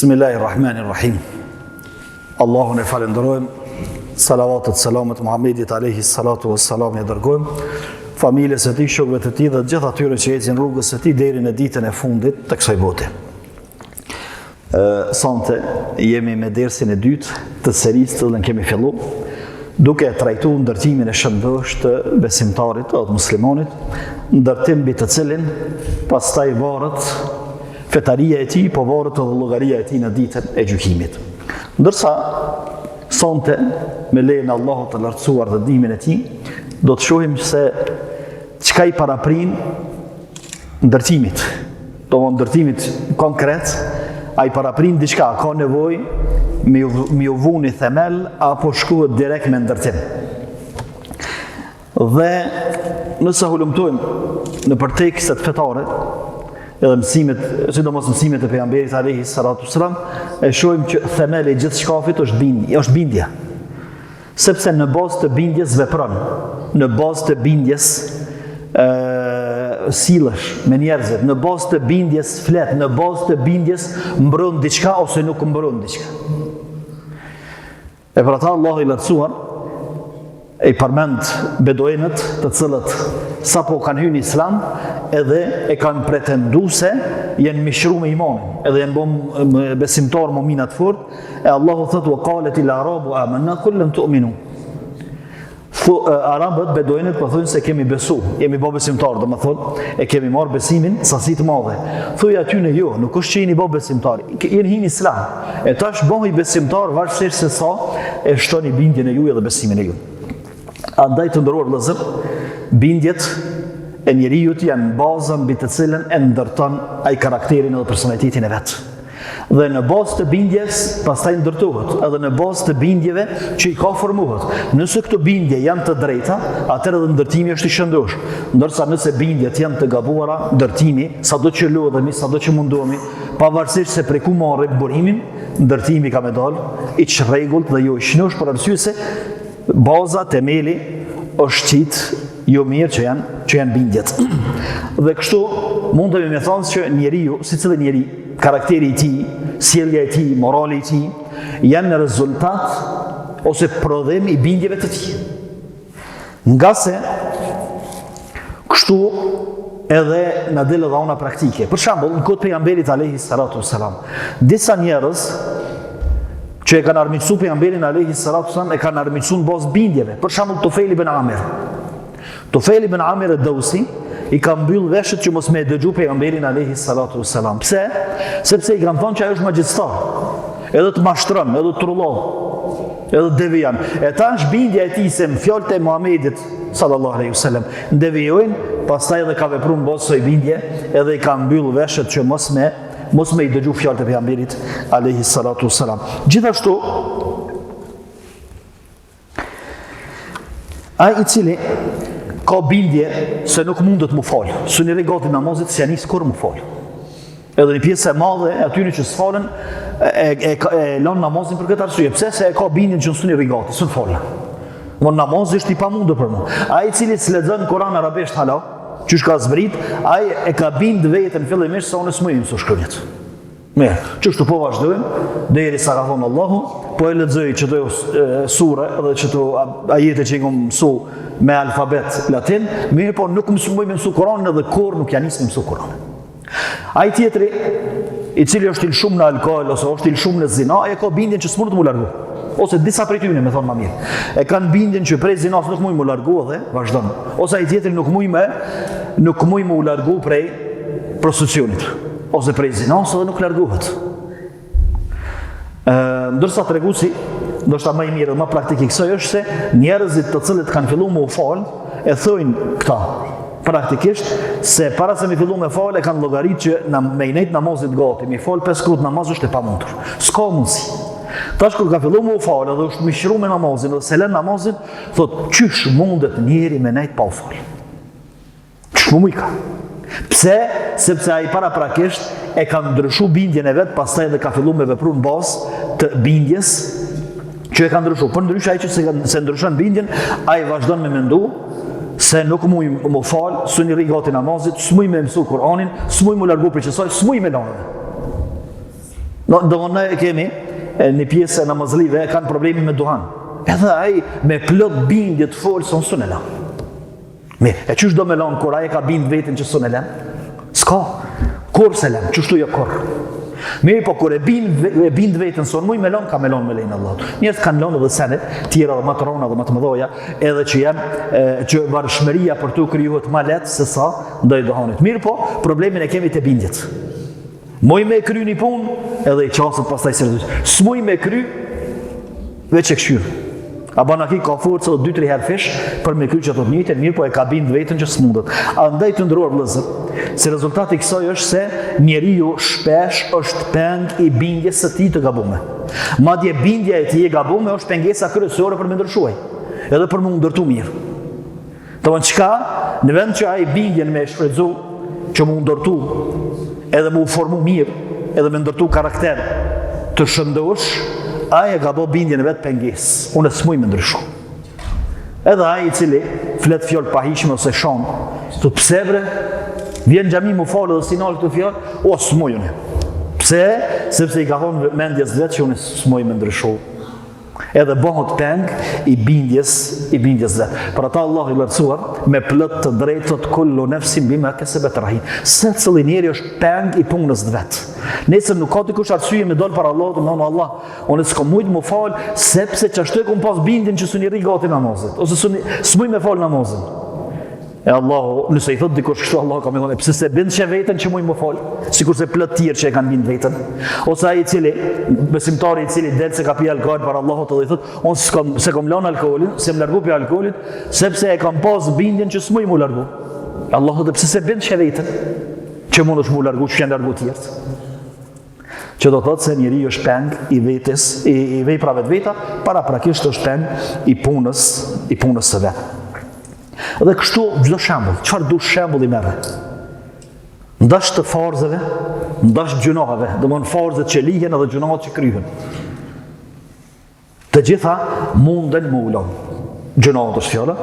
Bismillahirrahmanirrahim. Allahun e falenderojmë, salavatet, selamet Muhammedit alayhi salatu wassalam e dërgojmë, familjes së tij, shokëve të tij dhe gjithë atyre që ecin rrugës së tij deri në ditën e fundit të kësaj bote. Sonte jemi me dersin e dytë të serisë të cilën kemi filluar, duke trajtuar ndërtimin e shëndosh të besimtarit ose muslimanit, ndërtim mbi të cilin pastaj varet fetaria e tij, po varet edhe llogaria e tij në ditën e gjykimit. Ndërsa sonte me lejen e Allahut të lartësuar dhe ndihmën e tij, do të shohim se çka i paraprin ndërtimit. Ndërtimit konkret, ai paraprin diçka, ka nevojë me u vuni themel apo shkohet direkt me ndërtim. Dhe nëse hulumtojmë në përtekstet fetare, edhe mësimet, sidomos mësimet e pejgamberit alayhi salatu wassalam, e shohim që themeli i gjithë shkafit është bindja. Sepse në bazë të bindjes vepron, në bazë të bindjes sillesh me njerëzit, në bazë të bindjes flet, në bazë të bindjes mbron diçka ose nuk mbron diçka. E për ata Allahu i lartësuar e përmend beduenët të cilët sapo kanë hyrë në Islam edhe e kanë pretenduar se janë mishruar me imanin, edhe janë bën besimtar mu'mina të fortë, e Allahu thotë wa qalet il arabu amanna qul lam tu'minu. Arabët, beduenët po thonë se kemi besu, jemi bë besimtar, domethënë e kemi marrë besimin sasi të madhe. Thuaj aty në jo, nuk është që jeni bë besimtar, jeni hin Islam. E tash bëhej besimtar varësisht se sa e shtoni bindjen e juaj dhe besimin e juaj. Andaj të nderuar vëllezër, bindjet e njerijut janë baza mbi të cilën e ndërton ai karakterin dhe personalitetin e vet. Dhe në bazë të bindjes pastaj ndërtohet, edhe në bazë të bindjeve që i ka formohet. Nëse këto bindje janë të drejta, atëherë edhe ndërtimi është i shëndosh. Ndërsa nëse bindjet janë të gabuara, ndërtimi, sado që lodhemi, sado që mundohemi, pavarësisht se prej ku marrim burimin, ndërtimi ka me dalë i çrregullt dhe jo i shëndosh, për arsye se baza, temeli është qitë jo mirë që janë bindjet. Dhe kështu mundemi me thonë që njeriu, secili njeri, karakteri i tij, sjellja e tij, morali i tij, janë në rezultat ose prodhim i bindjeve të tij. Nga se kështu edhe na del edhe ona praktike. Për shembull, në kohën e pejgamberit alayhi salatu wassalam, disa njerëz që e kanë armiqsu pejgamberin alayhi salatu wassalam, e kanë armiqsu në bazë bindjeve. Për shembull, Tufejl ibn Amir. Tufejl ibn Amir ad-Dawsi i ka mbyll veshët që mos me dëgju pejgamberin alayhi salatu wassalam. Pse? Sepse i kanë thonë që ai është magjistar. Edhe të mashtron, edhe të trullon, edhe devijan. E tash bindja e tij se në fjalët e Muhamedit sallallahu alaihi wasallam devijojnë, pastaj edhe ka vepruar në bazë së bindje, edhe i ka mbyll veshët që mos me i dëgju fjalët e pejgamberit alayhi salatu wassalam. Gjithashtu ai i cili ka bindje se nuk mundet mu falë, së një regati namazit se janis kur mu falë. Edhe një pjesë e madhe e atyri që s'falen e lanë namazin për këtë arsye. Pse? Se e ka bindjen që nësë një regati, së në falë. Mon namaz është i pa mundu për mu. Ai i cili s'lexon Koran arabisht hala, që shka zbrit, ai e ka bind vetën fillimisht sa unë s'mujim së shkërnjet. Mirë, qështu po vazhdojmë, deri sa ka thonë Allahu, po e lexoj që të sure dhe që të ajete që i kom mësu me alfabet latin, mirë po nuk mësoj me mësu Koranin edhe kur nuk janis me mësu Koranin. Ai tjetri, i cili është il shumë në alkohol ose është il shumë në zina, e ka bindjen që s'mund të mu largu. Ose disa prej tyre, me thonë ma mirë. E kanë bindjen që prej zinas nuk muj mu largu dhe vazhdon. Ose ai tjetri nuk muj mu largu prej prostitucionit. Ose prej zinas edhe nuk largohet. Ndërsa treguesi, ndoshta më i mirë dhe më praktik i kësaj është se njerëzit të cilët kanë filluar me u fal, e thojnë këta praktikisht se para se me fillu me fal e kanë llogarit që me i nejt namazit gati, me fal 5 kohë namaz është e pamundur. S'ka mundsi. Tash kur ka filluar me u fal edhe është mishruar me namazin dhe se lën namazin, thotë çysh mundet njeri me nejt pa u fal. Ç'muj ka. Pse? Sepse ai paraprakisht e ka ndryshu bindjen e vet, pastaj edhe ka filluar me vepru në bazë të bindjes që e ka ndryshu. Për ndryshe ai që se ndryshon bindjen, ai vazhdon me mendu se nuk muj më fal, së një rigati namazit, s'muj me mësu Kur'anin, s'muj më largu për qësaj, s'muj me lanë. Ne kemi një pjesë e namazlive kanë problemi me duhan. Edhe ai me plot bindje të folë son sunela. E qysh do me lanë kur ai ka bind vetin që son e len? S'ka. Kur se len, qështu jo kur. Mirë po kur e bind vetën son muj me lanë, ka me lanë me lejnë Allah. Njerëz kanë lanë edhe senet, tjera dhe më të rona dhe më të mëdhoja, edhe që janë që varëshmëria për tu krijohet ma letë se sa ndaj duhanit. Mirë po, problemin e kemi të bindjet. Muj me kry një punë, edhe i qasët pastaj së rëzut. S'muj me kry, veç e këshyrë. A bana ki ka forcë edhe 2-3 herë fish për me kry që të njëjtën, mirë po e ka bind vetën që s'mundet. Andaj të ndëruar vëllezër, se rezultati i kësaj është se njeriu shpesh është peng i bindjes së tij të gabuar. Madje bindja e tij e gabuar është pengesa kryesore për me ndryshuar, edhe për me ndërtu mirë. Domthonjë çka, në vend që ai bindjen me shfrytzu që mu ndërtu, edhe mu formu mirë, edhe me ndërtu karakter të shëndosh, ai e ka bo bindjen e vetë penges. Unë s'muj me ndryshu. Edhe ai i cili flet fjalë pahishme ose shon, të pse bre, vjen xhami mu falë dhe sinal këtu fjalë, o s'muj unë. Pse? Sepse i ka thonë mendjes vetë që unë s'muj me ndryshu. Edhe bëhët peng i bindjes vetë. Për ata Allah i lartësuar me plot të drejtët kullu nefsin bima kesebet rahin. Se cili njeri është peng i punës vetë. Nesër nuk ka dikush arsye me dol para Allahut, më thonë Allah, unë s'kam mujt më fal sepse çashtu e kam pas bindjen që suni rri gati namazit, ose s'muj me fal namazin. E Allahu, nëse i thot dikush kështu, Allahu ka më thonë, pse se bind që vetën që muj më fal, sikur se plot tjerë që e kanë bind vetën. Ose ai i cili, besimtari i cili del se ka pi alkool para Allahut dhe i thot, unë se kam lënë alkoolin, se më largu pi alkoolit, sepse e kam pas bindjen që s'muj më largu. Allahu dhe pse se bind që vetën që mund është më largu, që janë largu tjerët. Që do thotë se njeriu është peng i vetes, i veprave të veta, paraprakisht është peng i punës së vet. Dhe kështu çdo shembull, çfarë dush shembull i merre? Ndash të farzeve, ndash gjunohave, domthon farzet që lihen edhe gjunohat që kryhen. Të gjitha munden me ulon. Gjunohat është fjala,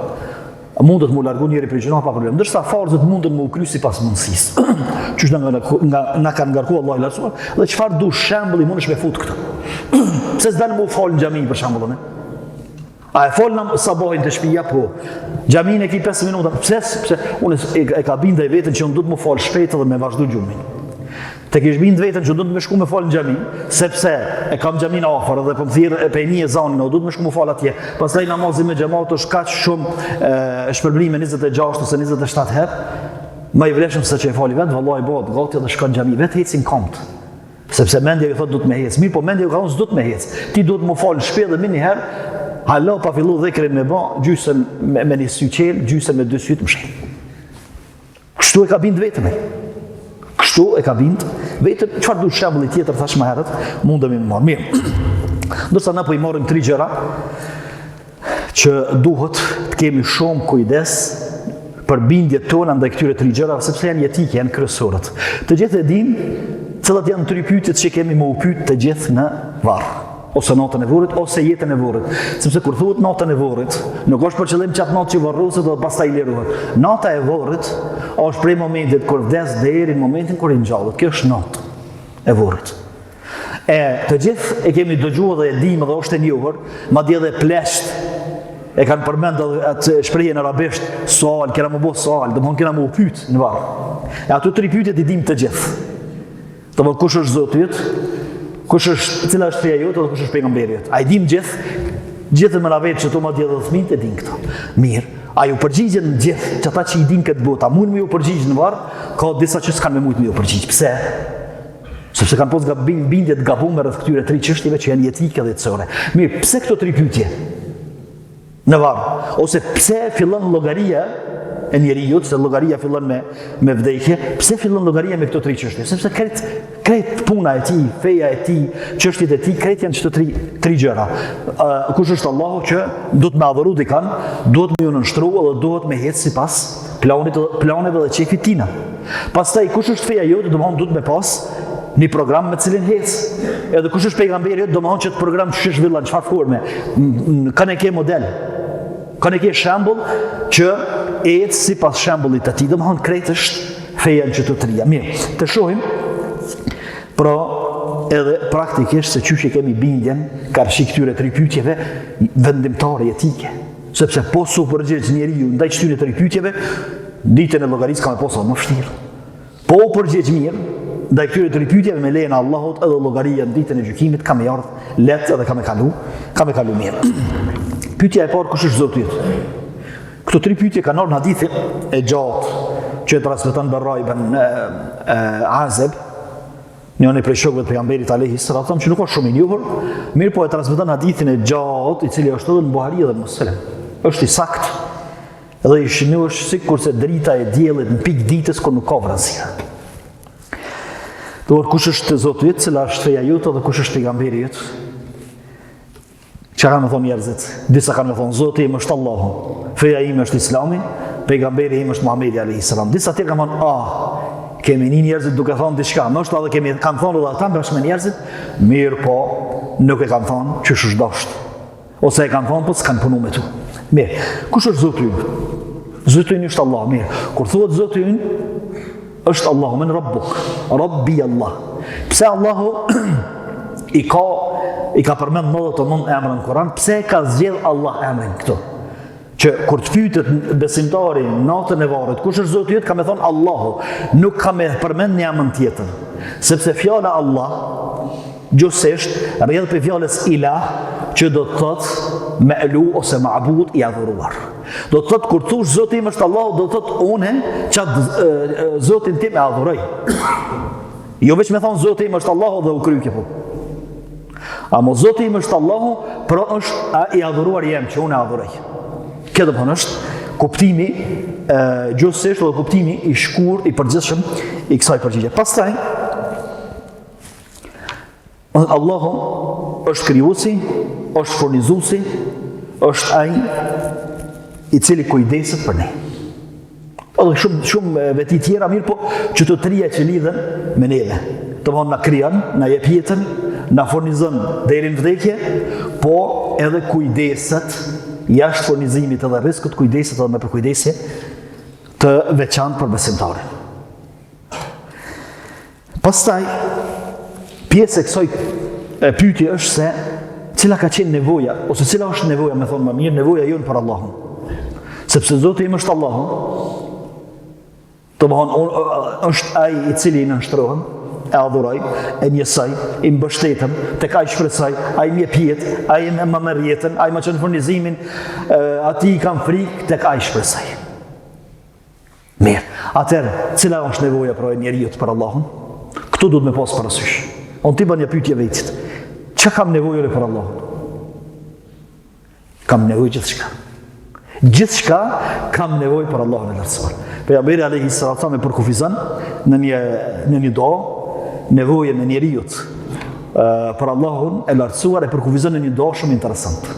mundet mu largu njeri për gjunoha pa problem. Ndërsa farzet munden mu kry sipas mundësisë. Qysh na kanë ngarku Allah i lartësuar, dhe çfarë dush shembull i mundesh me fut këtë. Pse s'dan mu fal në xhami për shembullin? A e fol në sabahin të shtëpia po. Xhamin e ki 5 minuta. Pse unë e ka bindë vetën që unë duhet më fal shpejt dhe me vazhdu gjumin. Te kish bind vetën që duhet më shku me fal në xhami, sepse e kam xhamin afër dhe po më thirr e pejni e zanin, duhet më shku me fal atje. Pastaj namazi me xhamat është kaq shumë shpërblim me 26 ose 27 herë. Më i vlefshëm se që e fali vetë, vallahi bëhet gati dhe shkon në xhami, vetë ecin komt. Sepse mendja i thotë duhet me hec, mirë po mendja i ka thonë s'duhet me hec. Ti duhet më fal shpejt dhe më një herë. Halo pa fillu dhikrin me ba, gjysën me një sy qelë, gjysën me 2 sytë më shenë. Kështu e ka bind vetëm. Kështu e ka bind vetëm. Qëfar du shembulli tjetër, thash më herët, mundemi më marë. Mirë. Ndërsa na po i marrim 3 gjëra që duhet të kemi shumë kujdes për bindjet tona ndaj këtyre 3 gjërave, sepse janë jetike, janë kryesorët. Të gjithë e dinë cilat janë 3 pyetjet që kemi më u pyet të gjithë në varr. Ose natën e vorrit, ose jetën e vorrit. Sepse kur thuhet natën e vorrit, nuk është për qëllim çat natë që varroset dhe pastaj lirohet. Nata e vorrit është prej momentit kur vdes deri në momentin kur i ngjallet. Kjo është natë e vorrit. Të gjithë e kemi dëgjuar dhe e dimë dhe është e njohur, madje edhe plesht e kanë përmendur atë shprehjen arabisht, sual, kena më bë sual, domthon kena më u pyet në varr. Ato 3 pyetje i dimë të gjithë. Domthon kush është Zoti yt? Cila është feja jote dhe kush është pejgamberi jot? A i dim gjithë me la vetë që to ma dje dhe thminjt e din këto. Mirë, a ju përgjigjen gjithë që ata që i din këtë botë, a mund me ju përgjigjë në varë, ka disa që s'kanë me mujtë me ju përgjigjë. Pse? Sepse kanë pos bindjet gabume rreth këtyre 3 çështjeve që janë jetike dhe jetësore. Mirë, pse këto 3 pyetje në varë? Ose pse fillon llogaria e njeriut, se llogaria fillon me vdekje, pse fillon llogaria me këto 3 çështje? Sepse krejt puna e tij, feja e tij, çështjet e tij, krejt janë çto 3 gjëra. Kush është Allahu që duhet me adhuru dikan, duhet me ju nënshtruar dhe duhet me hec sipas planeve dhe çefit tina. Pastaj kush është feja jote, domthon duhet me pas një program me cilin hec. Edhe kush është pejgamberi jote, domthon që të program ç'është zhvillan, çfarë forme, kanë ke model. Kanë ke shembull që ecë sipas shembullit të tij. Domthon krejt është feja në çdo 3. Mirë, të shohim pra edhe praktikisht se qysh e kemi bindjen karshi këtyre 3 pyetjeve vendimtare etike. Sepse po su përgjigj njeriu ndaj këtyre 3 pyetjeve, ditën e llogarisë ka me posa më vështirë. Po u përgjigj mirë ndaj këtyre 3 pyetjeve me lejen e Allahut, edhe llogaria në ditën e gjykimit ka me ardhur lehtë edhe ka me kalu mirë. Pyetja e parë, kush është Zoti yt? Këto 3 pyetje kanë ardhur në hadithin e gjatë që e transmeton Barra ibn Azib, njëri prej shokëve të pejgamberit alayhi salatu që nuk është shumë i njohur, mirë po e transmeton hadithin e gjatë i cili është edhe në Buhari dhe Muslim. Është i saktë dhe i shënuar sikurse drita e diellit në pikë ditës kur nuk ka vrazia. Por kush është Zoti yt, cila është feja jote dhe kush është pejgamberi yt? Çfarë kanë me thonë njerëzit? Disa kanë me thonë Zoti im është Allahu, feja ime është Islami, pejgamberi im është Muhamedi alayhi salam. Disa tjerë kanë thonë, kemi një njerëzit duke thonë diçka, ndoshta edhe kanë thonë edhe ata bashkë me njerëzit, mirë po nuk e kanë thonë që është dashur. Ose e kanë thonë po s'kan punu me tu. Mirë, kush është Zoti ynë? Zoti ynë është Allah, mirë. Kur thuhet Zoti ynë, është Allahu men Rabbuk, Rabbi Allah. Pse Allahu i ka përmend 99 emra në Kur'an, pse ka zgjedh Allah emrin këtu? Që kur të pytet besimtari natën e varrit, kush është Zoti yt, ka me thonë Allahu, nuk ka me përmend një emër tjetër. Sepse fjala Allah gjësisht rrjedh për fjalës ilah, që do të thotë me'lu ose ma'bud i adhuruar. Do të thotë kur thosh Zoti im është Allahu, do të thotë unë çat Zotin tim e adhuroj. Jo veç me thonë Zoti im është Allahu dhe u kry kjo punë. Amo Zoti im është Allahu, pra është i adhuruar jem që unë e adhuroj. Kjo do të thonë është kuptimi gjësisht dhe kuptimi i shkurt i përgjithshëm i kësaj përgjigje. Pastaj Allahu është krijuesi, është furnizuesi, është ai i cili kujdeset për ne. Edhe shumë veti tjera mirë, po që të trija që lidhen me neve. Të thonë na krijon, na jep jetën, na furnizon deri në vdekje, po edhe kujdeset jashtë furnizimit edhe rrezikut, kujdeset edhe me përkujdesje të veçantë për besimtarin. Pastaj pjesë e kësaj pyetje është se cila ka qenë nevoja, ose cila është nevoja, me thonë më mirë, nevoja jonë për Allahun. Sepse Zoti im është Allahu, të thonë është ai i cili i nënshtrohem, e adhuroj, e njësoj, i mbështetem, tek ai shpresoj, ai më jep jetë, ai më merr jetën, ai më çon furnizimin, atij i kam frikë, tek ai shpresoj. Mirë, atëherë, cila është nevoja për njeriu për Allahun? Këtu duhet me pas parasysh. Unë ti bën një pyetje vetit. Çka kam nevojë për Allahun? Kam nevojë gjithçka. Gjithçka kam nevojë për Allahun e lartësuar. Pejgamberi alayhi salatu me përkufizon në një dua nevojën e njeriu për Allahun e lartësuar e përkufizon në një dua shumë interesant.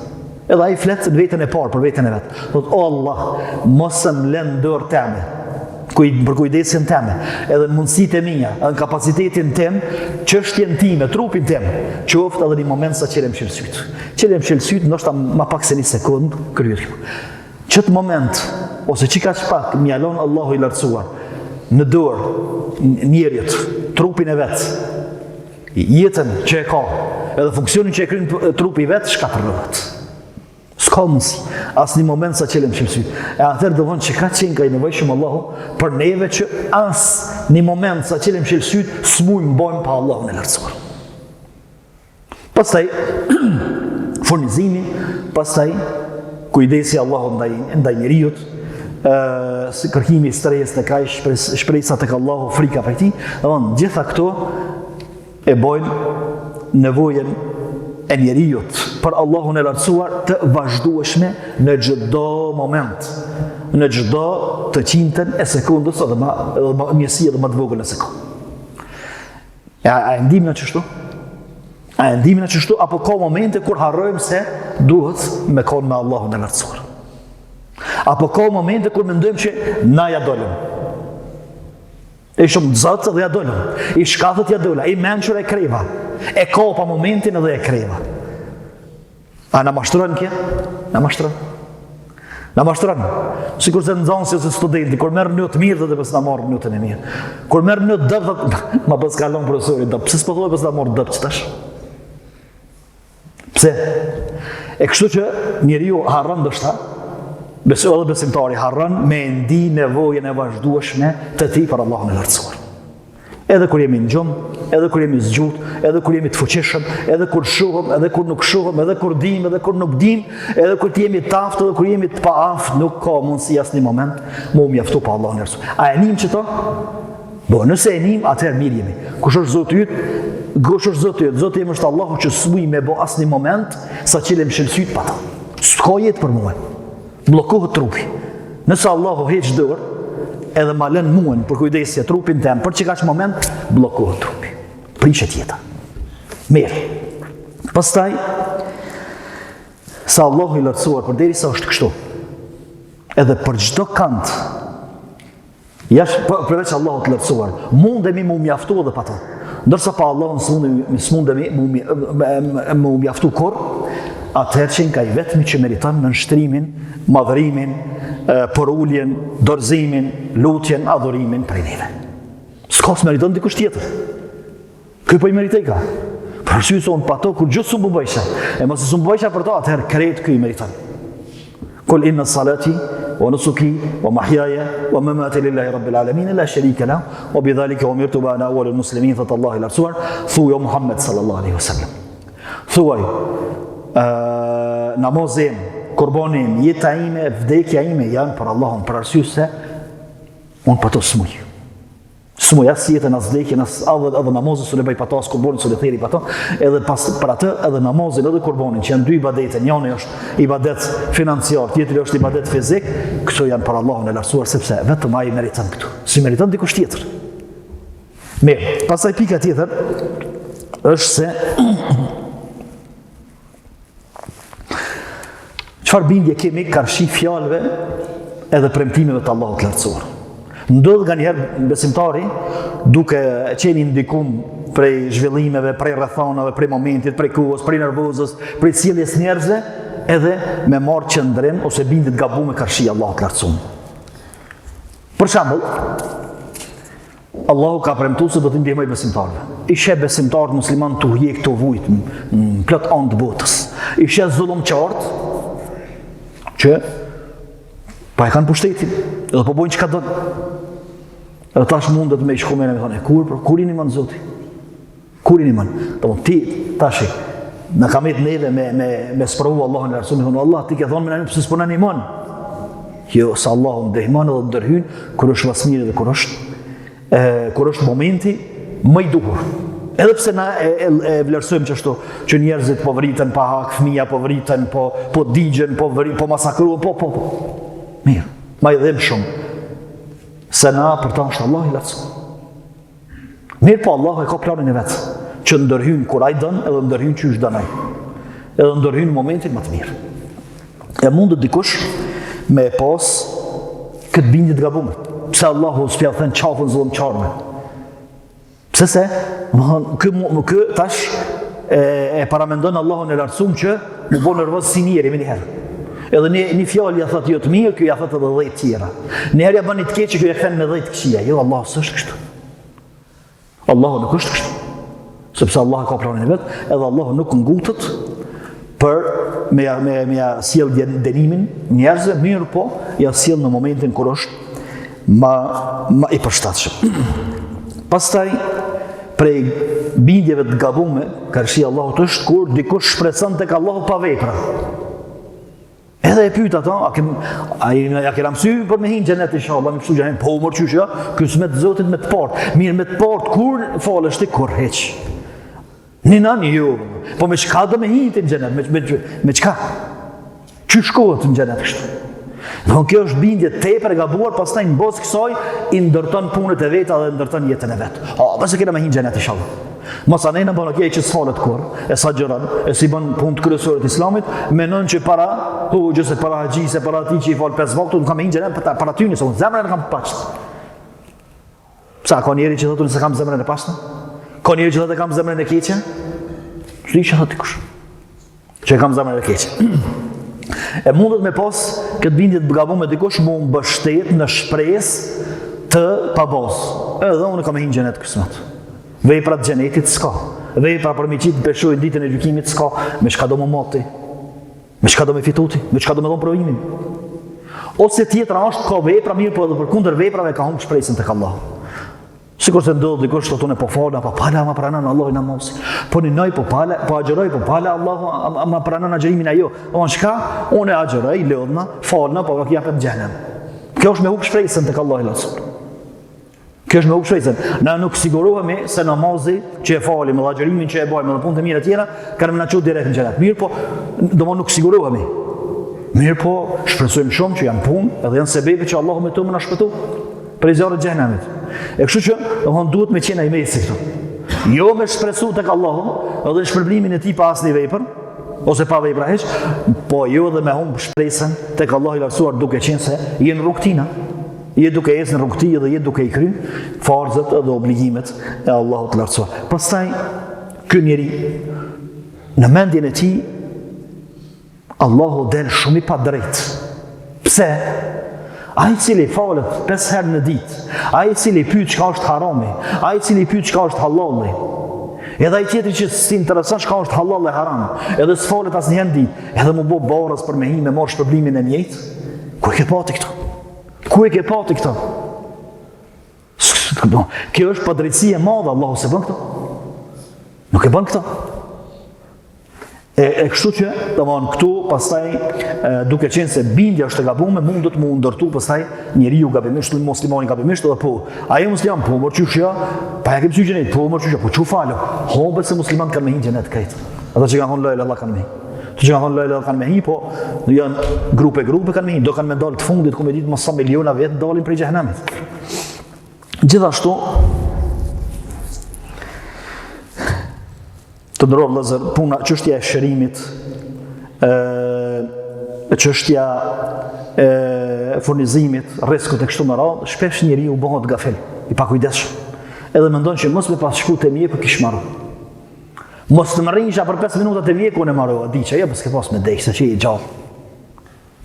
Edhe ai flet në veten e parë, për veten e vet. Thotë: "O Allah, mos më lën dorë teme, për kujdesin teme, edhe në mundësitë e mia, edhe në kapacitetin tem, çështjen time, trupin tem, qoftë edhe në moment sa qelem shëlsyt. Qelem shëlsyt, ndoshta më pak se një sekond, kryet. Çet moment ose çka pak mjalon Allahu i lartësuar në dorë njeriut, trupin e vet, jetën që e ka, edhe funksionin që e kryen trupi i vet, shkatërrohet. S'ka mundësi, asë një moment sa qelem shëlsyt. E atëherë do thonë që ka qenë ka i nevojshëm Allahu për neve që asë një moment sa qelem shëlsyt s'mujmë bojmë pa Allahun e lartësuar. Pastaj furnizimi, pastaj kujdesi Allahu ndaj njeriut, kërkimi i stres tek ai, shpresa tek Allahu, frika për tij, domthonë gjitha këto e bojnë nevojën e njeriut për Allahun e lartësuar të vazhdueshme në çdo moment, në çdo të qindën e sekondës edhe më njësi edhe më të vogël në sekondë. A e ndimë në qështu? A e ndimë në qështu? Apo ka momente kur harrojmë se duhet me konë me Allahun e lartësuar? Apo ka momente kur mendojmë që na ja dolëm? E shumë zëtë dhe ja dolëm, i shkathët ja dola, i menqër e kreva, e ka pa momentin edhe e kreva. A në mashtrojnë kje? Në mashtrojnë. Na mashtron. Sikur se nxënësi ose studenti kur merr një të mirë thotë pse na marr një të mirë. Kur merr një dëp thotë ma pas kalon profesori dëp. Pse s'po thotë pse na marr dëp çtash? Pse? E kështu që njeriu harron ndoshta edhe besimtari harron me ndi nevojën e vazhdueshme të tij për Allahun e lartësuar. Edhe kur jemi në gjumë, edhe kur jemi zgjut, edhe kur jemi të fuqishëm, edhe kur shohëm, edhe kur nuk shohëm, edhe kur dim, edhe kur nuk dim, edhe kur jemi të aftë, edhe kur jemi të pa aftë, nuk ka mundësi asnjë moment mu mjaftu pa Allahun e lartësuar. A e nim çto? Po, nëse e nim, atëherë mirë jemi. Kush është Zoti yt? Kush është Zoti yt? Zoti im është Allahu që s'muj me bë asnjë moment sa qilem shëlsyt pa ta. S'ka jetë për mua. Bllokohet trupi. Nëse Allahu heq dorë, edhe ma lën muën për kujdesje trupin tem, për që ka që moment, bllokohet trupi. Prishet jeta. Mirë. Pastaj, sa Allahu i lartësuar, përderisa është kështu, edhe për çdo kant, përveç Allahu të lartësuar, mundemi mu mjaftu edhe pa ta. Ndërsa pa Allahun s'mundemi mu mjaftu kur, atëherë që nga i vetmi që meriton në nështrimin, madhërimin, përulljen, dorëzimin, lutjen, adhurimin prej neve. S'ka s'meriton dikush tjetër. Këj po i meritej ka. Për arsye se unë pa to, kur gjithë s'u bëbëjsha, e mos s'u bëbëjsha për to, atëherë krejt këj i meriton. Kul inna salati, wa nusuki, wa mahjaja, wa mamati lillahi rabbil alamin, la sharika lahu, wa bidhalika umirtu wa ana awwalul muslimin, thot Allah i lartësuar, thuaj o Muhammed sallallahu alaihi wasallam. Thuaj, namazim, kurbanim, jeta ime, vdekja ime janë për Allahun, për arsye se unë pa to s'muj. S'muj as jetën, as vdekjen, as edhe namazin s'u bëj pa to, as kurbanin s'u theri pa to, edhe pas për atë edhe namazin edhe kurbanin që janë dy ibadete, njëri është ibadet financiar, tjetri është ibadet fizik, këto janë për Allahun e lartësuar sepse vetëm ai meriton këtu. Si meriton dikush tjetër. Mirë, pastaj pika tjetër është se çfarë bindje kemi karshi fjalëve edhe premtimeve të Allahut të lartësuar. Ndodh nganjëherë besimtari duke qenë ndikum prej zhvillimeve, prej rrethonave, prej momentit, prej kohës, prej nervozës, prej sjelljes njerëzve, edhe me marr qendrim ose bindjet gabuar me karshi Allahut të lartësuar. Për shembull, Allahu ka premtuar se do t'i ndihmoj besimtarëve. I sheh besimtarët musliman tu hjek të vujt në plot anë të botës. I sheh zullumçart që pa e kanë pushtetin, edhe po bojnë çka do. Edhe tash mundet me shku me në me thonë, kur i një mënë Zoti? Kur i një mënë? Ti tash në kamet neve me spravu Allahun e lartësuar, me thonë, Allah, ti ke thonë me në një pëse s'po në një mënë. Jo, sa Allahun ndihmon edhe ndërhyn, kur është vasmire dhe kur është momenti më i duhur. Edhe pse na e vlerësojmë çashtu, që njerëzit po vriten pa hak, fëmija po vriten, po digjen, po masakrohen, po. Mirë, ma i dhem shumë. Se na për ta është Allah i lartësuar. Mirë po Allah e ka planin e vetë, që ndërhyn kur ai dën, edhe ndërhyn që është dënaj. Edhe ndërhyn në momentin më të mirë. E mundet dikush me pas këtë bindje të gabuar. Pse Allahu s'pja thënë qafën zullumçarme. Pse se? Kë tash e paramendon Allahun e lartësuar që më bën nervoz si njeri më një herë. Edhe një fjalë ja thot jo të mirë, kjo ja thot edhe 10 tjera. Një herë ja bën të keq, kjo ja kthen me 10 këqija. Jo, Allahu s'është kështu. Allahu nuk është kështu. Sepse Allah ka planin e vet, edhe Allahu nuk ngutet për me sjell dënimin njerëzve, mirë po, ja sjell në momentin kur është ma i përshtatshëm. Pastaj prej bindjeve të gabume, karshi Allahut është kur dikush shpreson tek Allahu pa vepra. Edhe e pyet ato, ja kena mësy për me hinë xhenet inshallah, më psu xhenet, po mor qysh ja, ky s'met Zotit me të partë. Mirë me të partë kur falesh ti kur hiç. Nani jo. Po me çka do me hinë në xhenet, me çka? Çu shkohet në xhenet kështu? Don kjo është bindje tepër e gabuar, pastaj në bos kësaj i ndërton punët e veta dhe ndërton jetën e vet. Pse kena me hinë xhenet inshallah. Mos anena bën okej që s'falet kur, e sa gjëran, e si bën punë kryesore të Islamit, menon që para hoxhës, para haxhis, para atij që i fal 5 vakte, nuk kam hinë xhenet para ty, nëse unë zemrën e kam pashtë. Sa ka njeri që thotë se kam zemrën e pashtë? Ka njeri që thotë kam zemrën e keqe? Ç'di që thotë kush? Që kam zemrën e keqe. E mundet me pas këtë bindje të gabuar me dikush mu mbështet në shpresë të pabos. Edhe unë kam hinë xhenet kësmet. Vepra të xhenetit s'ka. Vepra për me qitë beshoj ditën e gjykimit s'ka. Me çka do më moti? Me çka do më fituti? Me çka do më dhon provimin? Ose tjetra është ka vepra mirë, po edhe për kundër veprave ka humbur shpresën tek Allah. Sikur se ndodh dikush thotë unë po fal, apo pala ma pranon Allahu namaz. Po ninoj po pala, po agjeroj po pala Allahu ma pranon agjerimin ajo. On çka? Unë agjeroj, lodhna, falna, po ka japet xhenem. Kjo është me humbur shpresën tek Allahu lasul. Kjo është me humbur shpresën. Na nuk sigurohemi se namazi që e falim, me agjerimin që e bëjmë, me punët e mira të tjera, kanë na çu direkt në xhenet. Mirë po, domosdoshmë nuk sigurohemi. Mirë po, shpresojmë shumë që janë punë, edhe janë sebebi që Allahu me të më na shpëtu prej zjarrit të xhenemit. E kështu që, domosdoshmë duhet me qenë ai mesi këtu. Jo me shpresu tek Allahu, edhe në shpërblimin e tij pa asnjë vepër, ose pa vepra hiç, po jo edhe me humb shpresën tek Allahu i lartësuar duke qenë se je në rrugë tina. Je duke ecë në rrugë tij dhe je duke i kry farzat dhe obligimet e Allahut të lartësuar. Pastaj ky njeri në mendjen e tij Allahu del shumë i padrejt. Pse? Ai i cili falet 5 herë në ditë, ai i cili pyet çka është harami, ai i cili pyet çka është halali. Edhe ai tjetri që si intereson çka është halal e haram, edhe s'falet asnjëherë në ditë, edhe më bë barras për me hi me marr shpërblimin e njëjtë. Ku e ke pati këto? Ku e ke pati këto? Kjo është padrejtësi e madhe, Allahu se bën këto. Nuk e bën këto. E kështu që, domthonë këtu pastaj duke qenë se bindja është e gabuar, mund të më ndërtu pastaj njeriu gabimisht, muslimani gabimisht edhe po. Ai musliman po, por çush ja, pa ja ke pse xhenet, po por çush ja, po çu falo. Hombët se musliman kanë me hinë xhenet këtë. Ata që kanë thonë la ilaha illallah kanë me hinë. Të që kanë thonë la ilaha illallah kanë me hinë, po janë grupe kanë me hinë, do kanë me dalë të fundit ku me ditë mos sa miliona vjet dalin prej xhenemit. Gjithashtu të ndërrojë vëllezër, puna, çështja e shërimit, çështja e furnizimit, rrezikut e kështu me radhë, shpesh njeriu bëhet gafel, i pakujdesshëm. Edhe mendon që mos me pas shku te mjeku kish marrë. Mos të më rrinjësha për 5 minuta te mjeku në marrë, di që jo, s'ke pas me dek, se që i gjallë.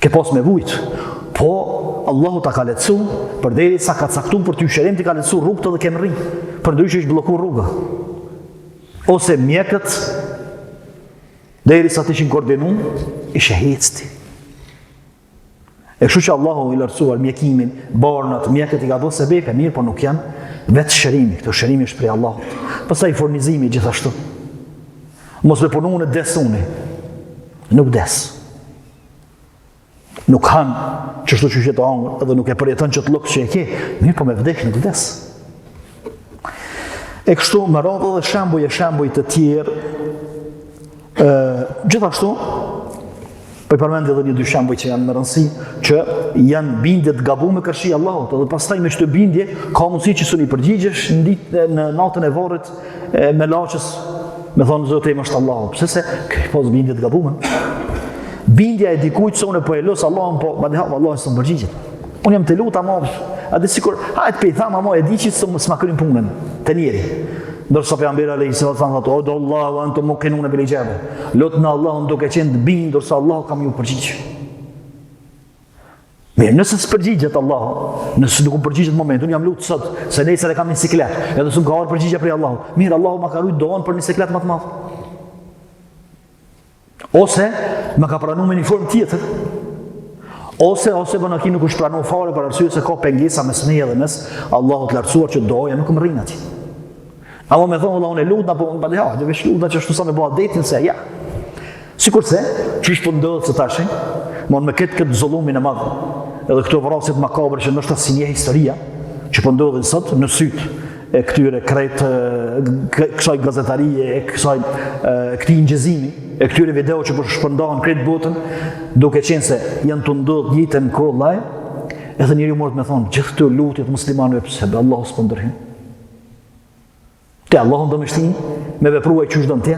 Ke pas me vujt. Po, Allahu ta ka lehtësu, përderisa ka caktuar për ty shërim, ti ka lehtësu rrugët edhe ke më rrinë. Përndryshe është bllokuar rruga. Ose mjekët, derisa të ishin koordinu, ishe hecti. E kështu që Allahu i lartësuar mjekimin, barnat, mjekët i ka bërë sebepe, mirë, por nuk janë vetë shërimi, këto shërimi është prej Allahut. Pastaj furnizimi gjithashtu. Mos me punu në desuni, nuk des. Nuk hanë qështu që shetë angër, edhe nuk e përjeton që të lukë që e ke, mirë, po me vdek nuk des. E kështu më radhë dhe shembuj të tjerë. Gjithashtu, po i përmendi edhe 2 shembuj që janë më rëndësi, që janë bindje të gabuara me kërshi Allahut, edhe pastaj me çdo bindje ka mundësi që suni përgjigjesh në natën e varrit me laçës, me thonë Zoti im është Allahu. Pse se ke pas bindje të gabuara? Bindja e dikujt se unë po e los Allahun, po Allahu s'm përgjigjet. Unë jam të lutam, a di sikur, hajt pe i tham, ama e di që s'ma kryjn punën të njeri. Ndërsa pejgamberi alayhis salam thotë, "O do Allahu antum muqinuna bil ijaba." Lutni Allahun duke qenë të bindur se Allahu ka më përgjigj. Mirë, nëse s'përgjigjet Allahu, nëse nuk përgjigjet në momentin, unë jam lutë sot se nesër e kam një siklet, edhe s'm ka ardhur përgjigje prej Allahut. Mirë, Allahu ma ka rujt doan për një siklet më të madh. Ose më ka pranuar me një formë tjetër. Ose bëna ki nuk është pranu fare për arsye se ka pengesa mes meje dhe mes Allahut lartësuar që doja nuk më rrin atij. Apo me thonë Allahun e lut, apo më bëj, ja, veç luta që ashtu sa me bëa detin se ja. Sikurse, çish po ndodhet se tash, me këtë zullumin e madh. Edhe këto vrasjet makabre që ndoshta si një historia që po ndodhin sot në syt e këtyre krejt kësaj gazetarie, këtij ngjezimi, e këtyre video që po shpërndahen krejt botën, duke qenë se janë të ndodhur njëjtë në kohë llaj, edhe njeriu mund të më thonë gjithë këto lutje të muslimanëve pse be Allahu s'po ndërhin. Te Allahu do më shtin me vepruaj çush don ti.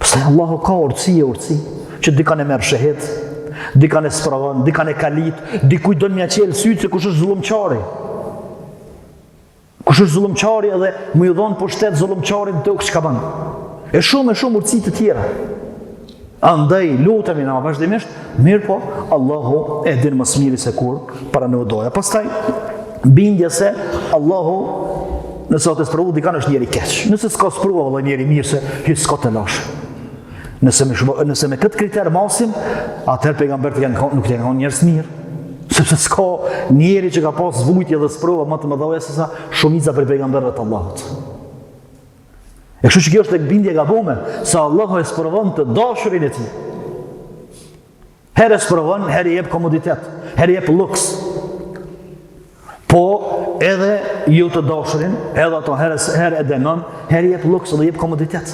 Pastaj Allahu ka urtësi, që di kanë merr shehet, di kanë sprovon, di kanë kalit, dikujt don mja qel syt se kush është zullumçari. Kush është zullumçari edhe më ju dhon pushtet zullumçarit tokë çka bën. E shumë urtësi të tjera. Andaj lutemi na vazhdimisht, mirë po Allahu e din më së miri se kur para në doja. Pastaj bindja se Allahu nëse të sprovu dikan është njeri keq. Nëse s'ka sprovu valla njeri mirë se s'ka të lash. Nëse me këtë kriter masim, atëherë pejgamberët nuk janë njerëz mirë. Sepse s'ka njeri që ka pas vujtje dhe sprova më të mëdha se sa shumica për pejgamberët e Allahut. E kështu që kjo është tek bindje gabume, se Allahu e sprovon të dashurin e tij. Herë sprovon, herë jep komoditet, herë jep luks. Po edhe ju të dashurin, edhe ato herë e dënon, herë jep luks dhe jep komoditet.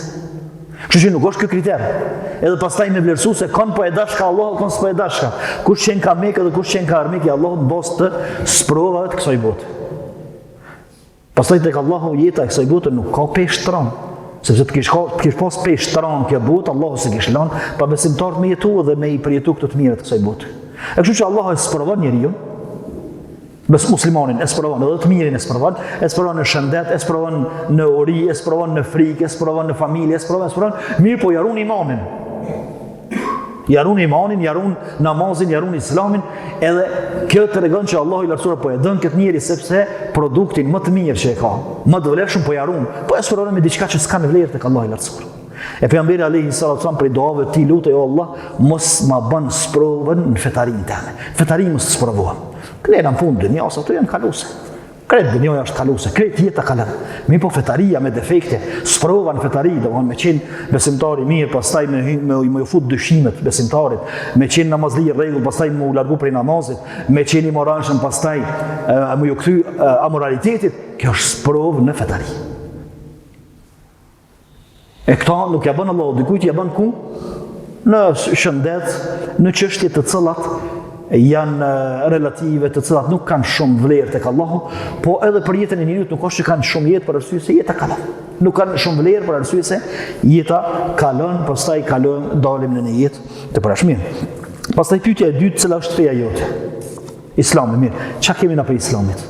Kështu që nuk është ky kriter. Edhe pastaj me vlerësu se kanë po e dashka Allahu, kanë s'po e dashka. Kush qenë ka Mekë dhe kush qenë ka armik i Allahut në bazë të sprovave të kësaj bote. Pastaj tek Allahu jeta e kësaj bote nuk ka peshë tron. Sepse të kish pas peshë tron kjo botë, Allahu se kish lënë pa besimtar me jetu dhe me i përjetu këtë të mirë të kësaj bote. E kështu që Allahu e sprovon njeriu, muslimanin e sprovon, edhe të mirin e sprovon në shëndet, e sprovon në uri, e sprovon në frikë, e sprovon në familje, e sprovon, mirë po jarun imanin. Jarun imanin, jarun namazin, jarun islamin, edhe kjo të regon që Allahu i lartësuar po e dën këtë njeri sepse produktin më të mirë që e ka, më të vlefshëm po jarun, po e sprovon me diçka që s'ka në vlerë tek Allahu i lartësuar. E pejgamberi alayhi salatu wasallam për duave ti lutej o Allah, mos ma bën sprovën në fetarinë tënde. Fetarinë mos të sprovohem. Këna në fund dënjas ato janë kaluese. Kretë dënjoja është kaluese, kretë jeta kalon. Mi po fetaria me defekte, sprova në fetari, domethënë me qenë besimtari mirë, pastaj me u fut dyshimet besimtarit, me qenë namazli i rregull, pastaj me u largu prej namazit, me qenë i moralshëm, pastaj me u kthy amoralitetit, kjo është sprovë në fetari. E këta nuk ja bën Allahu dikujt, ja bën ku? Në shëndet, në çështje të cilat janë relative, të cilat nuk kanë shumë vlerë tek Allahu, po edhe për jetën e njeriut nuk është që kanë shumë jetë për arsye se jeta kalon. Nuk kanë shumë vlerë për arsye se jeta kalon, pastaj kalojmë dalim në një jetë të përshmirë. Pastaj pyetja e dytë, cila është feja jote? Islami, mirë. Çka kemi na për Islamit?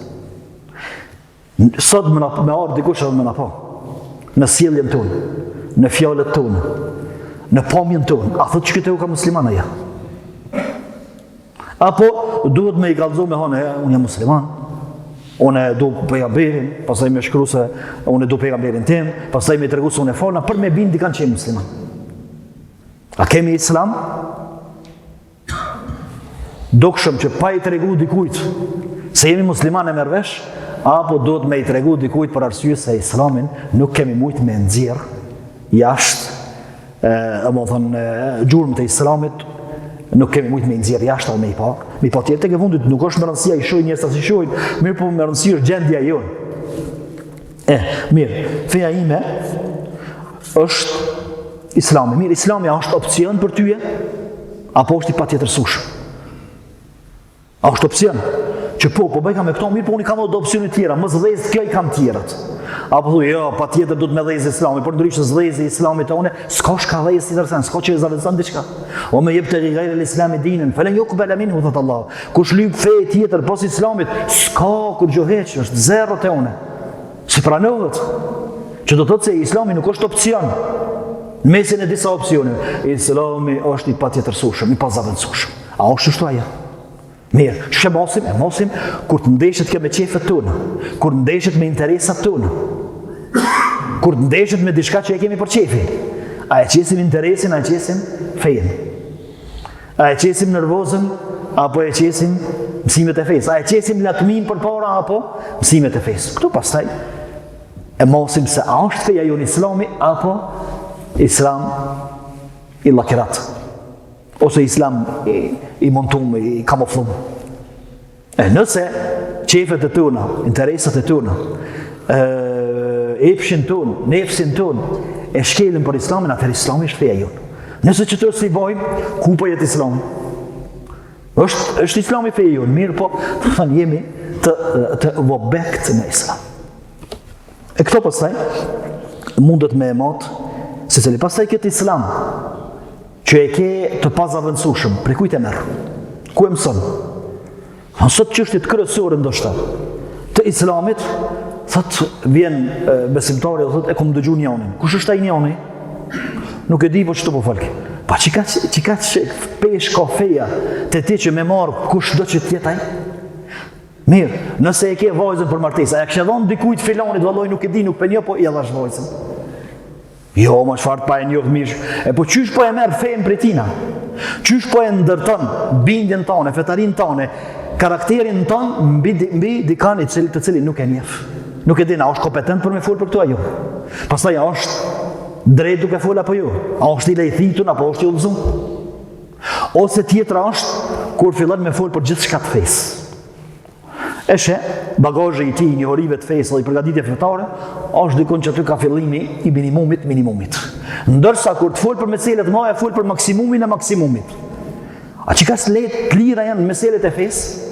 Sot me ardh dikush edhe me na pa. Në sjelljen tonë, në fjalët tonë, në pamjen tonë, a thotë që këtu ka musliman aja? Apo duhet me i kallëzu me hanë, unë jam musliman, unë du pejgamberin, pastaj me shkru se unë du pejgamberin tim, pastaj me tregu se unë e falna, për me bindi kanë që e musliman. A kemi islam? Dukshëm që pa i tregu dikujt se jemi musliman e mervesh, apo duhet me i tregu dikujt për arsye se islamin nuk kemi mujt me nxjerr jashtë, gjurmë të islamit, nuk kemi mujt me nxjerr jashtë apo me i pa tjetër tek e fundit nuk është me rëndësia i shohin njerëz si shohin, mirë po me rëndësi është gjendja jonë. Mirë, feja ime është Islami. Mirë, Islami është opcion për tyje apo është i patjetërsueshëm? A është opcion? Që po bëjka me këto, mirë po unë i kam edhe opcione tjera, më zëdhezë kjo i kam tjerat. Apo thuj, jo, pa tjetër du të me dhejzë islami, por ndryshë zëdhezë islami të une, s'ka shka dhejzë tjetër sen, s'ka që e zavëzën diqka. O me jep të gajrë l'islami dinin, felen jo këbele minhu, thëtë Allah. Kush lyp fej tjetër pos islamit, s'ka kur gjoheq, është zero të une. Si pranohet, që do të të se islami nuk është opcion. Në mesin e disa opcione, islami është i patjetërsueshëm, i pazavëndsueshëm. A është shtu aja? Mirë, që e mosim kur të ndeshet kjo me qefet tonë, kur të ndeshet me interesat tonë, kur të ndeshet me diçka që e kemi për qefi. A e qesim interesin, a e qesim fejen? A e qesim nervozën, apo e qesim mësimet e fejs? A e qesim lakmin për para, apo mësimet e fejs? Këtu pastaj e mosim se a është feja jonë islami, apo islam i lakirat. Ose islam i montum, i kamuflum. Nëse qefet e tona, interesat e tona, epshin ton, nefsin ton, e shkelin për islamin, atër islami është feja jonë. Nëse që të si bojmë, ku për jetë islami? është islami feja jonë, mirë po, thënë jemi të vobekt në islam. E këto pastaj, mundet me emat, se cili pastaj këtë islam, që e ke të pazavëndsueshëm, prej kujt e merr? Ku e mëson? Sot çështjet kryesore ndoshta të islamit, thot vjen besimtari dhe thot e kam dëgjuar njërin. Kush është ai njëri? Nuk e di po çto po fal. Pa që ka pesh ka feja të ti që me marë kush do që tjetaj? Mirë, nëse e ke vajzën për martesa, e kështë dhonë dikujt filanit, valloj nuk e di, nuk për një, po i edhash vajzën. Jo, ma çfarë pa e njohë mirë. E po qysh po e merë fejën për tina? Qysh po e ndërton bindjen tane, fetarin tane, karakterin tane mbi dikan të cilin nuk e njeh. Nuk e din, a është kompetent për me folë për këtu a jo? Pastaj, a është drejt duke folë apo jo? A është i lejthitun apo është i udhëzum? Ose tjetra është kur fillon me folë për gjithë shka të fesë. Eshe, bagazhi i tij, njohurive të fesë dhe i përgatitje fetare, është dikon që aty ka fillimi i minimumit. Ndërsa kur të folë për meselet ma, e folë për maksimumin e maksimumit. A që ka s'let të lira janë meselet e fesë?